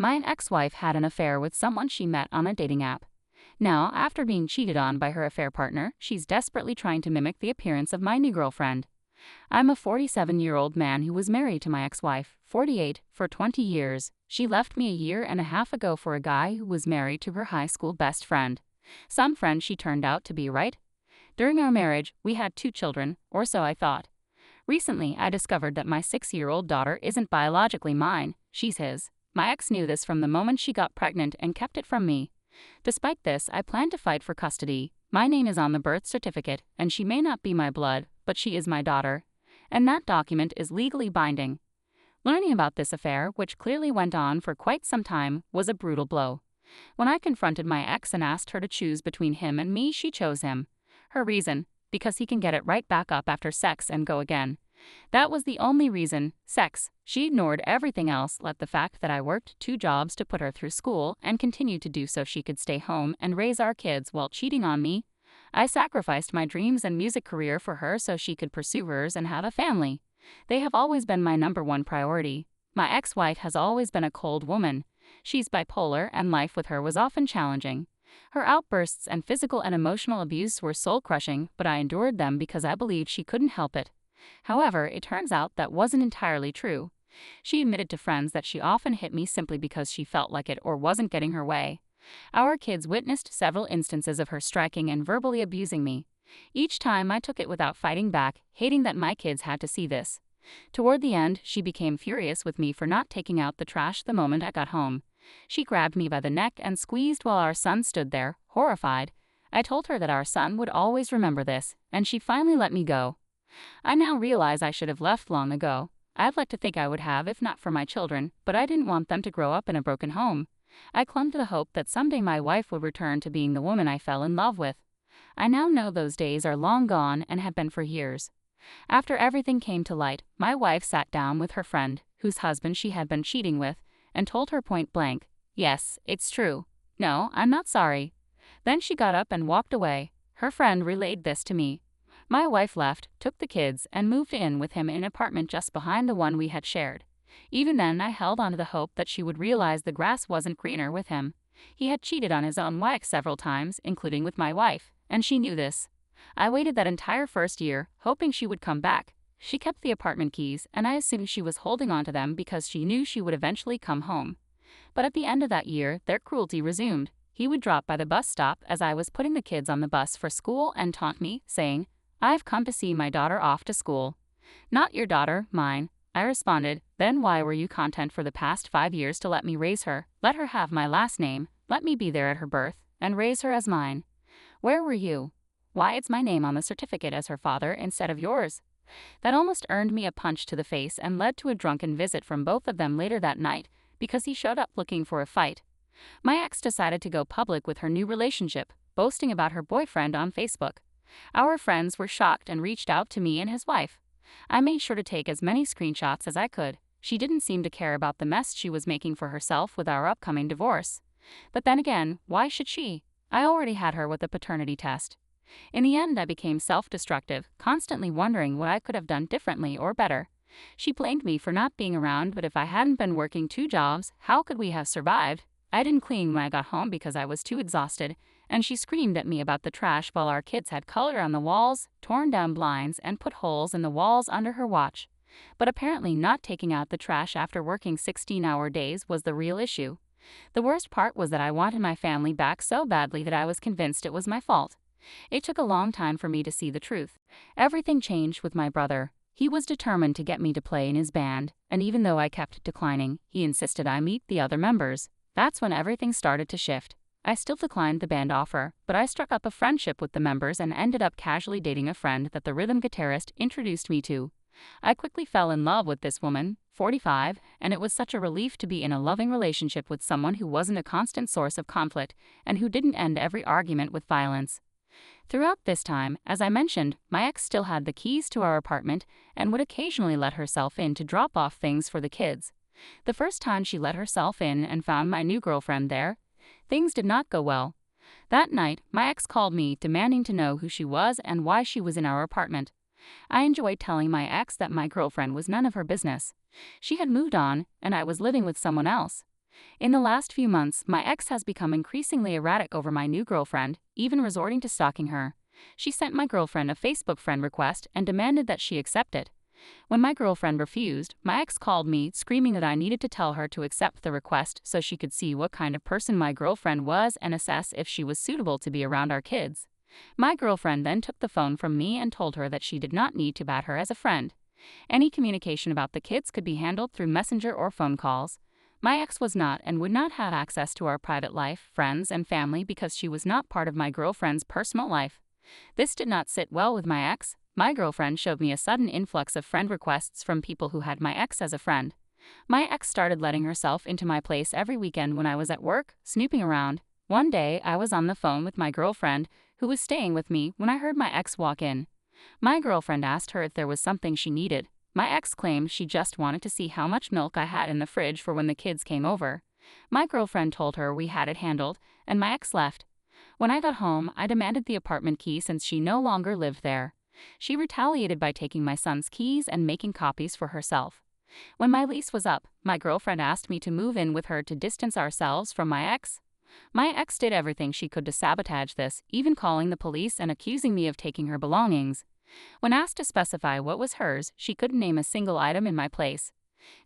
My ex-wife had an affair with someone she met on a dating app. Now, after being cheated on by her affair partner, she's desperately trying to mimic the appearance of my new girlfriend. I'm a 47-year-old man who was married to my ex-wife, 48, for 20 years. She left me a year and a half ago for a guy who was married to her high school best friend. Some friend she turned out to be, right? During our marriage, we had 2 children, or so I thought. Recently, I discovered that my 6-year-old daughter isn't biologically mine, she's his. My ex knew this from the moment she got pregnant and kept it from me. Despite this, I plan to fight for custody. My name is on the birth certificate, and she may not be my blood, but she is my daughter. And that document is legally binding. Learning about this affair, which clearly went on for quite some time, was a brutal blow. When I confronted my ex and asked her to choose between him and me, she chose him. Her reason? Because he can get it right back up after sex and go again. That was the only reason, sex. She ignored everything else, like the fact that I worked 2 jobs to put her through school and continued to do so she could stay home and raise our kids while cheating on me. I sacrificed my dreams and music career for her so she could pursue hers and have a family. They have always been my #1 priority. My ex-wife has always been a cold woman. She's bipolar and life with her was often challenging. Her outbursts and physical and emotional abuse were soul-crushing, but I endured them because I believed she couldn't help it. However, it turns out that wasn't entirely true. She admitted to friends that she often hit me simply because she felt like it or wasn't getting her way. Our kids witnessed several instances of her striking and verbally abusing me. Each time I took it without fighting back, hating that my kids had to see this. Toward the end, she became furious with me for not taking out the trash the moment I got home. She grabbed me by the neck and squeezed while our son stood there, horrified. I told her that our son would always remember this, and she finally let me go. I now realize I should have left long ago. I'd like to think I would have if not for my children, but I didn't want them to grow up in a broken home. I clung to the hope that someday my wife would return to being the woman I fell in love with. I now know those days are long gone and have been for years. After everything came to light, my wife sat down with her friend, whose husband she had been cheating with, and told her point blank, "Yes, it's true. No, I'm not sorry." Then she got up and walked away. Her friend relayed this to me. My wife left, took the kids, and moved in with him in an apartment just behind the one we had shared. Even then, I held on to the hope that she would realize the grass wasn't greener with him. He had cheated on his own wife several times, including with my wife, and she knew this. I waited that entire first year, hoping she would come back. She kept the apartment keys, and I assumed she was holding on to them because she knew she would eventually come home. But at the end of that year, their cruelty resumed. He would drop by the bus stop as I was putting the kids on the bus for school and taunt me, saying, "I've come to see my daughter off to school." "Not your daughter, mine," I responded. "Then why were you content for the past 5 years to let me raise her, let her have my last name, let me be there at her birth, and raise her as mine? Where were you? Why it's my name on the certificate as her father instead of yours?" That almost earned me a punch to the face and led to a drunken visit from both of them later that night because he showed up looking for a fight. My ex decided to go public with her new relationship, boasting about her boyfriend on Facebook. Our friends were shocked and reached out to me and his wife. I made sure to take as many screenshots as I could. She didn't seem to care about the mess she was making for herself with our upcoming divorce. But then again, why should she? I already had her with a paternity test. In the end, I became self-destructive, constantly wondering what I could have done differently or better. She blamed me for not being around, but if I hadn't been working 2 jobs, how could we have survived? I didn't clean when I got home because I was too exhausted, and she screamed at me about the trash while our kids had color on the walls, torn down blinds, and put holes in the walls under her watch. But apparently not taking out the trash after working 16-hour days was the real issue. The worst part was that I wanted my family back so badly that I was convinced it was my fault. It took a long time for me to see the truth. Everything changed with my brother. He was determined to get me to play in his band, and even though I kept declining, he insisted I meet the other members. That's when everything started to shift. I still declined the band offer, but I struck up a friendship with the members and ended up casually dating a friend that the rhythm guitarist introduced me to. I quickly fell in love with this woman, 45, and it was such a relief to be in a loving relationship with someone who wasn't a constant source of conflict and who didn't end every argument with violence. Throughout this time, as I mentioned, my ex still had the keys to our apartment and would occasionally let herself in to drop off things for the kids. The first time she let herself in and found my new girlfriend there, things did not go well. That night, my ex called me demanding to know who she was and why she was in our apartment. I enjoyed telling my ex that my girlfriend was none of her business. She had moved on, and I was living with someone else. In the last few months, my ex has become increasingly erratic over my new girlfriend, even resorting to stalking her. She sent my girlfriend a Facebook friend request and demanded that she accept it. When my girlfriend refused, my ex called me, screaming that I needed to tell her to accept the request so she could see what kind of person my girlfriend was and assess if she was suitable to be around our kids. My girlfriend then took the phone from me and told her that she did not need to add her as a friend. Any communication about the kids could be handled through messenger or phone calls. My ex was not and would not have access to our private life, friends, and family because she was not part of my girlfriend's personal life. This did not sit well with my ex. My girlfriend showed me a sudden influx of friend requests from people who had my ex as a friend. My ex started letting herself into my place every weekend when I was at work, snooping around. One day, I was on the phone with my girlfriend, who was staying with me, when I heard my ex walk in. My girlfriend asked her if there was something she needed. My ex claimed she just wanted to see how much milk I had in the fridge for when the kids came over. My girlfriend told her we had it handled, and my ex left. When I got home, I demanded the apartment key since she no longer lived there. She retaliated by taking my son's keys and making copies for herself. When my lease was up, my girlfriend asked me to move in with her to distance ourselves from my ex. My ex did everything she could to sabotage this, even calling the police and accusing me of taking her belongings. When asked to specify what was hers, she couldn't name a single item in my place.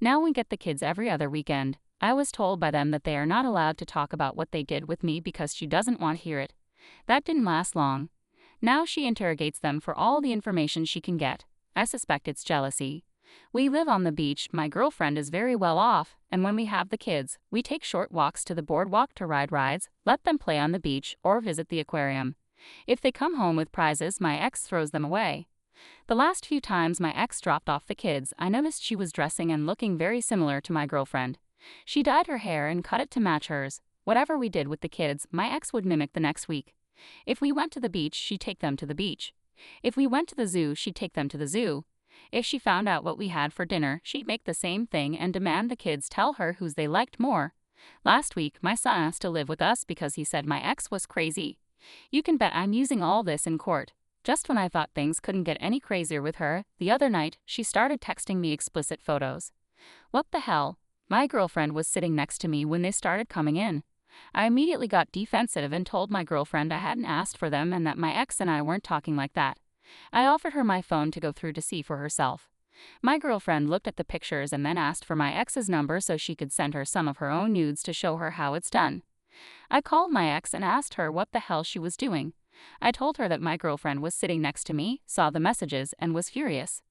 Now we get the kids every other weekend. I was told by them that they are not allowed to talk about what they did with me because she doesn't want to hear it. That didn't last long. Now she interrogates them for all the information she can get. I suspect it's jealousy. We live on the beach, my girlfriend is very well off, and when we have the kids, we take short walks to the boardwalk to ride rides, let them play on the beach, or visit the aquarium. If they come home with prizes, my ex throws them away. The last few times my ex dropped off the kids, I noticed she was dressing and looking very similar to my girlfriend. She dyed her hair and cut it to match hers. Whatever we did with the kids, my ex would mimic the next week. If we went to the beach, she'd take them to the beach. If we went to the zoo, she'd take them to the zoo. If she found out what we had for dinner, she'd make the same thing and demand the kids tell her whose they liked more. Last week, my son asked to live with us because he said my ex was crazy. You can bet I'm using all this in court. Just when I thought things couldn't get any crazier with her, the other night, she started texting me explicit photos. What the hell? My girlfriend was sitting next to me when they started coming in. I immediately got defensive and told my girlfriend I hadn't asked for them and that my ex and I weren't talking like that. I offered her my phone to go through to see for herself. My girlfriend looked at the pictures and then asked for my ex's number so she could send her some of her own nudes to show her how it's done. I called my ex and asked her what the hell she was doing. I told her that my girlfriend was sitting next to me, saw the messages, and was furious.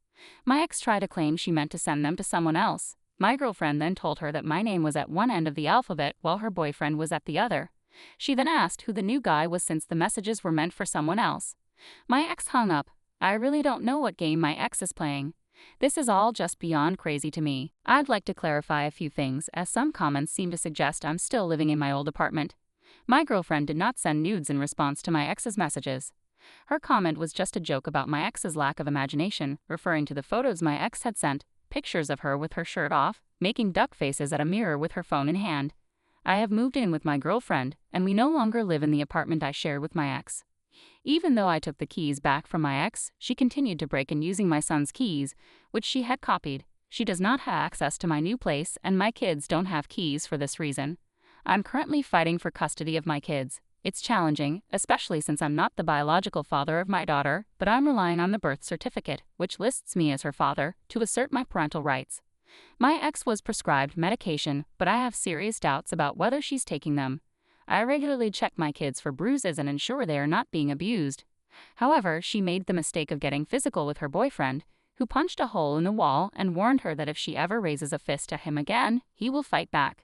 My ex tried to claim she meant to send them to someone else. My girlfriend then told her that my name was at one end of the alphabet while her boyfriend was at the other. She then asked who the new guy was since the messages were meant for someone else. My ex hung up. I really don't know what game my ex is playing. This is all just beyond crazy to me. I'd like to clarify a few things, as some comments seem to suggest I'm still living in my old apartment. My girlfriend did not send nudes in response to my ex's messages. Her comment was just a joke about my ex's lack of imagination, referring to the photos my ex had sent, pictures of her with her shirt off, making duck faces at a mirror with her phone in hand. I have moved in with my girlfriend, and we no longer live in the apartment I shared with my ex. Even though I took the keys back from my ex, she continued to break in using my son's keys, which she had copied. She does not have access to my new place, and my kids don't have keys for this reason. I'm currently fighting for custody of my kids. It's challenging, especially since I'm not the biological father of my daughter, but I'm relying on the birth certificate, which lists me as her father, to assert my parental rights. My ex was prescribed medication, but I have serious doubts about whether she's taking them. I regularly check my kids for bruises and ensure they are not being abused. However, she made the mistake of getting physical with her boyfriend, who punched a hole in the wall and warned her that if she ever raises a fist at him again, he will fight back.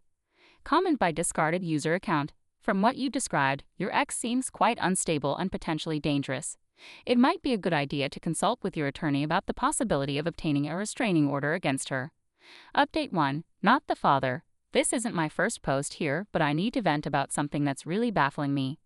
Comment by discarded user account. From what you described, your ex seems quite unstable and potentially dangerous. It might be a good idea to consult with your attorney about the possibility of obtaining a restraining order against her. Update 1. Not the father. This isn't my first post here, but I need to vent about something that's really baffling me.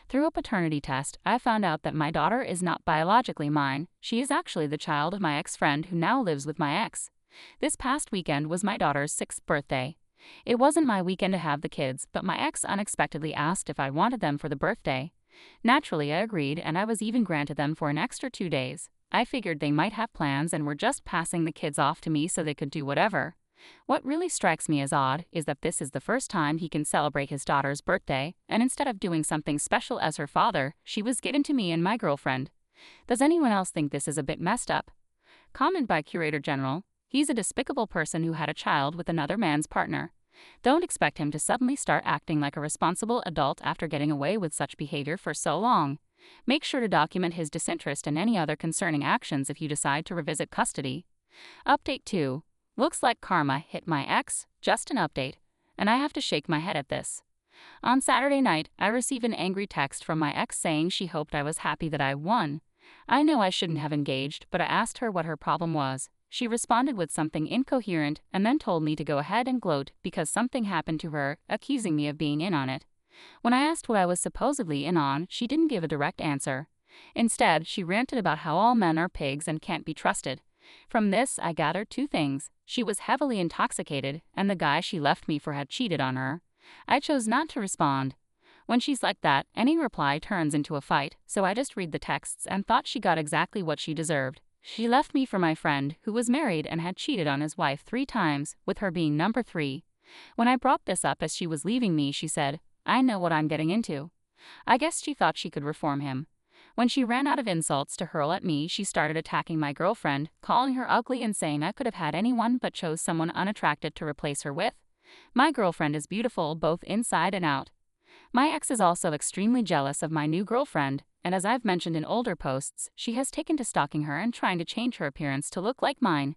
Through a paternity test, I found out that my daughter is not biologically mine. She is actually the child of my ex-friend who now lives with my ex. This past weekend was my daughter's 6th birthday. It wasn't my weekend to have the kids, but my ex unexpectedly asked if I wanted them for the birthday. Naturally, I agreed, and I was even granted them for an extra 2 days. I figured they might have plans and were just passing the kids off to me so they could do whatever. What really strikes me as odd is that this is the first time he can celebrate his daughter's birthday, and instead of doing something special as her father, she was given to me and my girlfriend. Does anyone else think this is a bit messed up? Comment by Curator General. He's a despicable person who had a child with another man's partner. Don't expect him to suddenly start acting like a responsible adult after getting away with such behavior for so long. Make sure to document his disinterest and any other concerning actions if you decide to revisit custody. Update 2. Looks like karma hit my ex, just an update, and I have to shake my head at this. On Saturday night, I received an angry text from my ex saying she hoped I was happy that I won. I know I shouldn't have engaged, but I asked her what her problem was. She responded with something incoherent and then told me to go ahead and gloat because something happened to her, accusing me of being in on it. When I asked what I was supposedly in on, she didn't give a direct answer. Instead, she ranted about how all men are pigs and can't be trusted. From this, I gathered two things. She was heavily intoxicated, and the guy she left me for had cheated on her. I chose not to respond. When she's like that, any reply turns into a fight, so I just read the texts and thought she got exactly what she deserved. She left me for my friend, who was married and had cheated on his wife 3 times, with her being number 3. When I brought this up as she was leaving me, she said, "I know what I'm getting into." I guess she thought she could reform him. When she ran out of insults to hurl at me, she started attacking my girlfriend, calling her ugly and saying I could have had anyone but chose someone unattractive to replace her with. My girlfriend is beautiful both inside and out. My ex is also extremely jealous of my new girlfriend, and as I've mentioned in older posts, she has taken to stalking her and trying to change her appearance to look like mine.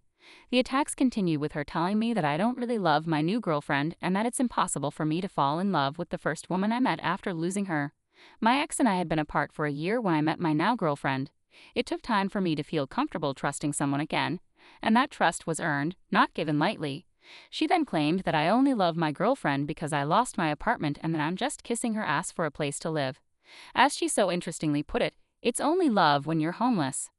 The attacks continue with her telling me that I don't really love my new girlfriend and that it's impossible for me to fall in love with the first woman I met after losing her. My ex and I had been apart for a year when I met my now girlfriend. It took time for me to feel comfortable trusting someone again, and that trust was earned, not given lightly. She then claimed that I only love my girlfriend because I lost my apartment and that I'm just kissing her ass for a place to live. As she so interestingly put it, it's only love when you're homeless.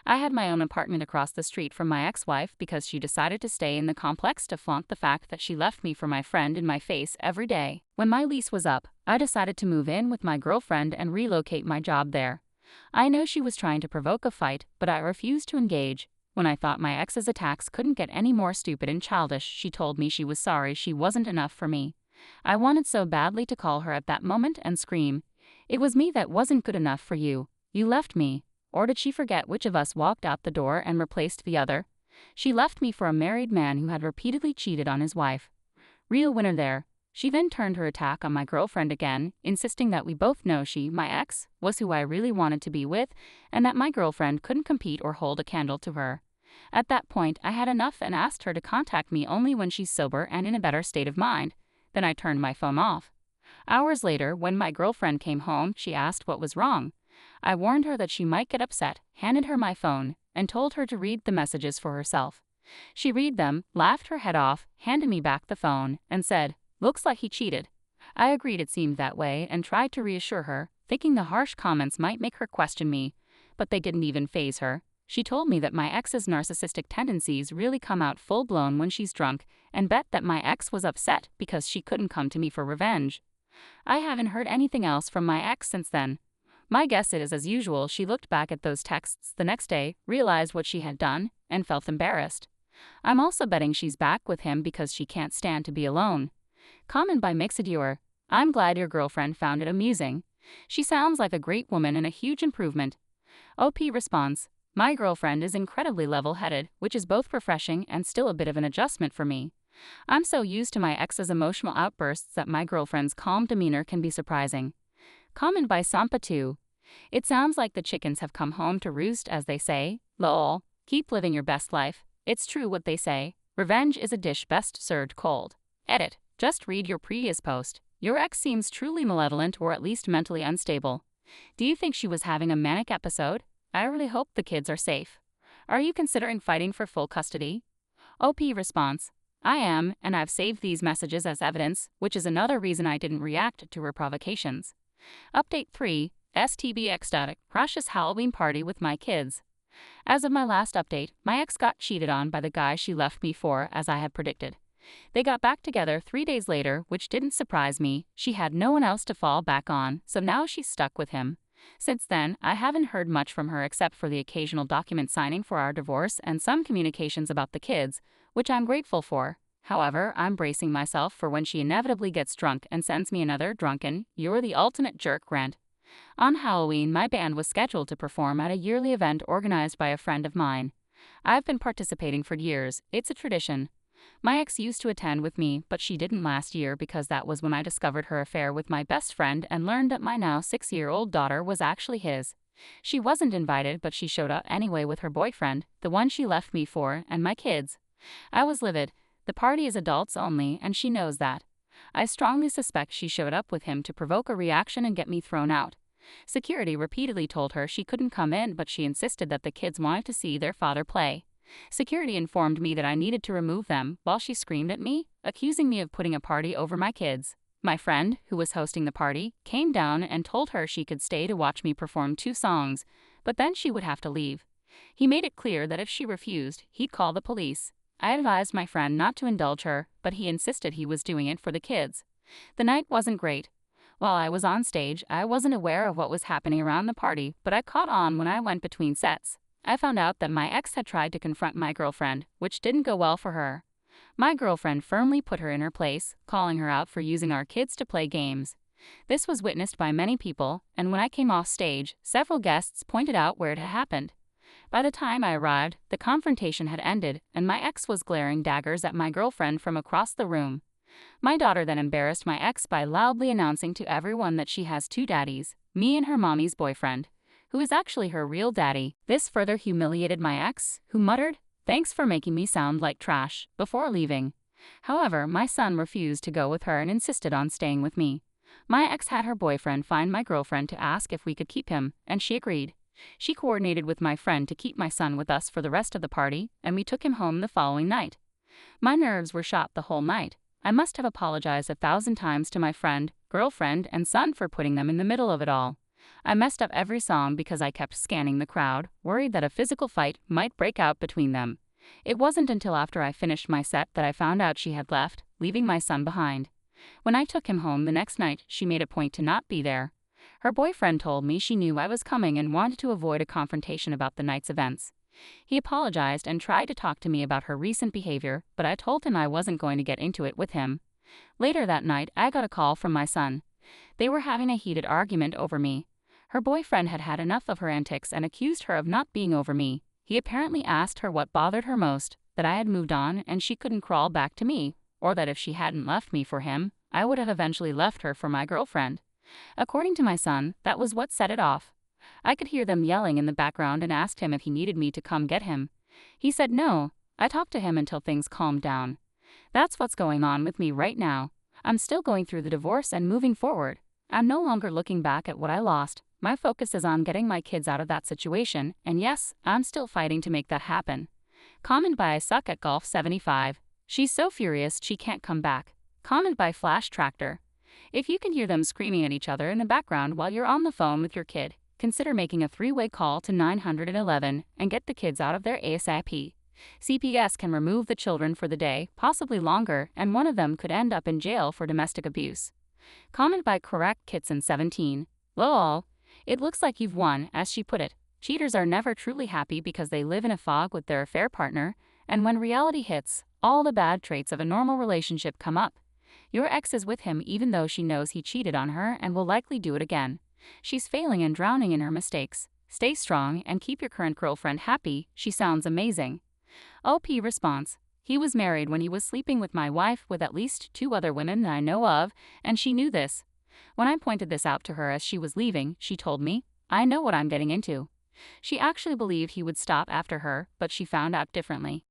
I had my own apartment across the street from my ex-wife because she decided to stay in the complex to flaunt the fact that she left me for my friend in my face every day. When my lease was up, I decided to move in with my girlfriend and relocate my job there. I know she was trying to provoke a fight, but I refused to engage. When I thought my ex's attacks couldn't get any more stupid and childish, she told me she was sorry she wasn't enough for me. I wanted so badly to call her at that moment and scream, "It was me that wasn't good enough for you. You left me." Or did she forget which of us walked out the door and replaced the other? She left me for a married man who had repeatedly cheated on his wife. Real winner there. She then turned her attack on my girlfriend again, insisting that we both know she, my ex, was who I really wanted to be with, and that my girlfriend couldn't compete or hold a candle to her. At that point, I had enough and asked her to contact me only when she's sober and in a better state of mind. Then I turned my phone off. Hours later, when my girlfriend came home, she asked what was wrong. I warned her that she might get upset, handed her my phone, and told her to read the messages for herself. She read them, laughed her head off, handed me back the phone, and said, "Looks like he cheated." I agreed it seemed that way and tried to reassure her, thinking the harsh comments might make her question me, but they didn't even faze her. She told me that my ex's narcissistic tendencies really come out full-blown when she's drunk, and bet that my ex was upset because she couldn't come to me for revenge. I haven't heard anything else from my ex since then. My guess is, as usual, she looked back at those texts the next day, realized what she had done, and felt embarrassed. I'm also betting she's back with him because she can't stand to be alone. Comment by Mixadure. I'm glad your girlfriend found it amusing. She sounds like a great woman and a huge improvement. OP response. My girlfriend is incredibly level-headed, which is both refreshing and still a bit of an adjustment for me. I'm so used to my ex's emotional outbursts that my girlfriend's calm demeanor can be surprising. Comment by Sampa2. It sounds like the chickens have come home to roost, as they say. Lol. Keep living your best life. It's true what they say. Revenge is a dish best served cold. Edit. Just read your previous post. Your ex seems truly malevolent or at least mentally unstable. Do you think she was having a manic episode? I really hope the kids are safe. Are you considering fighting for full custody? OP response. I am, and I've saved these messages as evidence, which is another reason I didn't react to her provocations. Update 3. STBX. Crashes Halloween party with my kids. As of my last update, my ex got cheated on by the guy she left me for, as I had predicted. They got back together 3 days later, which didn't surprise me. She had no one else to fall back on, so now she's stuck with him. Since then, I haven't heard much from her except for the occasional document signing for our divorce and some communications about the kids, which I'm grateful for. However, I'm bracing myself for when she inevitably gets drunk and sends me another drunken, "You're the ultimate jerk" rant. On Halloween, my band was scheduled to perform at a yearly event organized by a friend of mine. I've been participating for years, it's a tradition. My ex used to attend with me, but she didn't last year because that was when I discovered her affair with my best friend and learned that my now 6-year-old daughter was actually his. She wasn't invited, but she showed up anyway with her boyfriend, the one she left me for, and my kids. I was livid. The party is adults only, and she knows that. I strongly suspect she showed up with him to provoke a reaction and get me thrown out. Security repeatedly told her she couldn't come in, but she insisted that the kids wanted to see their father play. Security informed me that I needed to remove them, while she screamed at me, accusing me of putting a party over my kids. My friend, who was hosting the party, came down and told her she could stay to watch me perform 2 songs, but then she would have to leave. He made it clear that if she refused, he'd call the police. I advised my friend not to indulge her, but he insisted he was doing it for the kids. The night wasn't great. While I was on stage, I wasn't aware of what was happening around the party, but I caught on when I went between sets. I found out that my ex had tried to confront my girlfriend, which didn't go well for her. My girlfriend firmly put her in her place, calling her out for using our kids to play games. This was witnessed by many people, and when I came off stage, several guests pointed out where it had happened. By the time I arrived, the confrontation had ended, and my ex was glaring daggers at my girlfriend from across the room. My daughter then embarrassed my ex by loudly announcing to everyone that she has 2 daddies, me and her mommy's boyfriend, who is actually her real daddy. This further humiliated my ex, who muttered, "Thanks for making me sound like trash," before leaving. However, my son refused to go with her and insisted on staying with me. My ex had her boyfriend find my girlfriend to ask if we could keep him, and she agreed. She coordinated with my friend to keep my son with us for the rest of the party, and we took him home the following night. My nerves were shot the whole night. I must have apologized 1,000 times to my friend, girlfriend, and son for putting them in the middle of it all. I messed up every song because I kept scanning the crowd, worried that a physical fight might break out between them. It wasn't until after I finished my set that I found out she had left, leaving my son behind. When I took him home the next night, she made a point to not be there. Her boyfriend told me she knew I was coming and wanted to avoid a confrontation about the night's events. He apologized and tried to talk to me about her recent behavior, but I told him I wasn't going to get into it with him. Later that night, I got a call from my son. They were having a heated argument over me. Her boyfriend had had enough of her antics and accused her of not being over me. He apparently asked her what bothered her most, that I had moved on and she couldn't crawl back to me, or that if she hadn't left me for him, I would have eventually left her for my girlfriend. According to my son, that was what set it off. I could hear them yelling in the background and asked him if he needed me to come get him. He said no. I talked to him until things calmed down. That's what's going on with me right now. I'm still going through the divorce and moving forward. I'm no longer looking back at what I lost. My focus is on getting my kids out of that situation, and yes, I'm still fighting to make that happen. Comment by I Suck at Golf 75. She's so furious she can't come back. Comment by Flash Tractor. If you can hear them screaming at each other in the background while you're on the phone with your kid, consider making a 3-way call to 911 and get the kids out of there ASAP. CPS can remove the children for the day, possibly longer, and one of them could end up in jail for domestic abuse. Comment by Correct Kitson 17. Lol. It looks like you've won, as she put it. Cheaters are never truly happy because they live in a fog with their affair partner, and when reality hits, all the bad traits of a normal relationship come up. Your ex is with him even though she knows he cheated on her and will likely do it again. She's failing and drowning in her mistakes. Stay strong and keep your current girlfriend happy. She sounds amazing. OP response. He was married when he was sleeping with my wife with at least 2 other women that I know of, and she knew this. When I pointed this out to her as she was leaving, she told me, "I know what I'm getting into." She actually believed he would stop after her, but she found out differently.